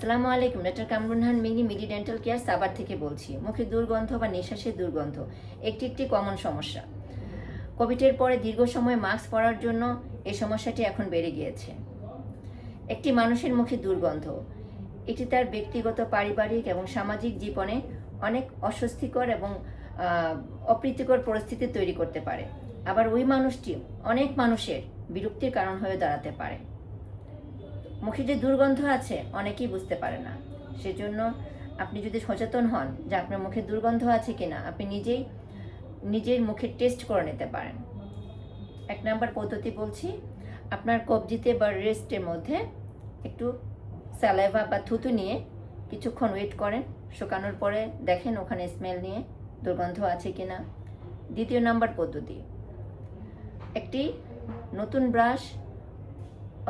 আসসালামু আলাইকুম। ডক্টর কামরুনহান মিনি ডেন্টাল কেয়ার সাভার থেকে বলছি। মুখে দুর্গন্ধ বা নিঃশ্বাসের দুর্গন্ধ একটি কমন সমস্যা। কোভিডের পরে দীর্ঘ সময় মাস্ক পরার জন্য এই সমস্যাটি এখন বেড়ে গিয়েছে। একটি মানুষের মুখে দুর্গন্ধ এটি তার ব্যক্তিগত, পারিবারিক এবং সামাজিক জীবনে অনেক অস্বস্তিকর এবং অপ্রীতিকর পরিস্থিতি তৈরি করতে পারে। আবার ওই মানুষটি অনেক মানুষের বিরক্তির কারণ হয়ে দাঁড়াতে পারে। মুখে যে দুর্গন্ধ আছে অনেকেই বুঝতে পারে না। সেজন্য আপনি যদি সচেতন হন যে আপনার মুখে দুর্গন্ধ আছে কিনা, আপনি নিজের মুখে টেস্ট করে নিতে পারেন। 1 নাম্বার পদ্ধতি বলছি, আপনার কবজিতে বা রেস্টের মধ্যে একটু স্যালাইভা বা থুতু নিয়ে কিছুক্ষণ ওয়েট করেন, শুকানোর পরে দেখেন ওখানে স্মেল নিয়ে দুর্গন্ধ আছে কিনা। 2 নাম্বার পদ্ধতি, একটি নতুন ব্রাশ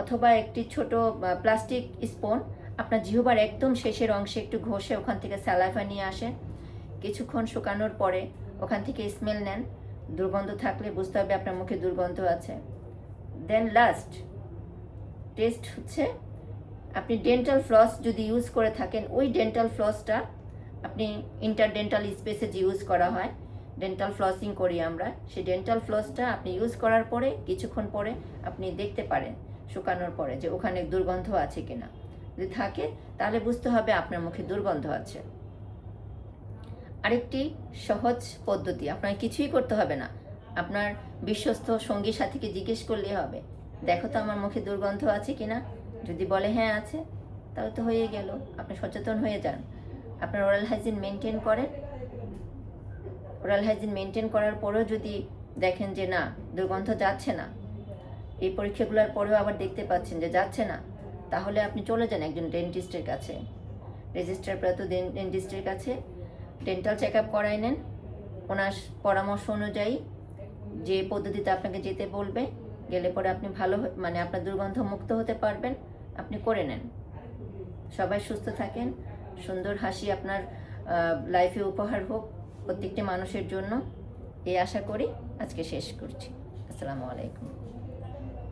অথবা একটি ছোট প্লাস্টিক স্পুন আপনার জিহ্বার একদম শেষের অংশে একটু ঘষে ওখান থেকে স্যালাইভা নিয়ে আসেন। কিছুক্ষণ শুকানোর পরে ওখান থেকে স্মেল নেন। দুর্গন্ধ থাকলে বুঝতে হবে আপনার মুখে দুর্গন্ধ আছে। দেন লাস্ট টেস্ট হচ্ছে, আপনি ডেন্টাল ফ্লস যদি ইউজ করে থাকেন, ওই ডেন্টাল ফ্লসটা আপনি ইন্টারডেন্টাল স্পেসে যে ইউজ করা হয়, ডেন্টাল ফ্লসিং করি আমরা, সেই ডেন্টাল ফ্লসটা আপনি ইউজ করার পরে কিছুক্ষণ পরে আপনি দেখতে পারেন শুকানোর পরে যে ওখানে দুর্গন্ধ আছে কিনা। যদি থাকে তাহলে বুঝতে হবে আপনার মুখে দুর্গন্ধ আছে। আরেকটি সহজ পদ্ধতি, আপনার কিছুই করতে হবে না, আপনার বিশ্বস্ত সঙ্গী সাথীকে জিজ্ঞেস করলেই হবে, দেখো তো আমার মুখে দুর্গন্ধ আছে কিনা। যদি বলে হ্যাঁ আছে, তাহলে তো হয়ে গেল। আপনি সচেতন হয়ে যান, আপনার ওরাল হাইজিন মেনটেন করেন। ওরাল হাইজিন মেনটেন করার পরেও যদি দেখেন যে না, দুর্গন্ধ যাচ্ছে না, এই পরীক্ষাগুলোর পরেও আবার দেখতে পাচ্ছেন যে যাচ্ছে না, তাহলে আপনি চলে যান একজন ডেন্টিস্টের কাছে, রেজিস্টারপ্রাপ্ত ডেন্টিস্টের কাছে। ডেন্টাল চেক আপ করাই নেন। ওনার পরামর্শ অনুযায়ী যে পদ্ধতিতে আপনাকে যেতে বলবে, গেলে পরে আপনি ভালো আপনার দুর্গন্ধ মুক্ত হতে পারবেন। আপনি করে নেন। সবাই সুস্থ থাকেন, সুন্দর হাসি আপনার লাইফে উপহার হোক প্রত্যেকটি মানুষের জন্য, এই আশা করি আজকে শেষ করছি। আসসালামু আলাইকুম।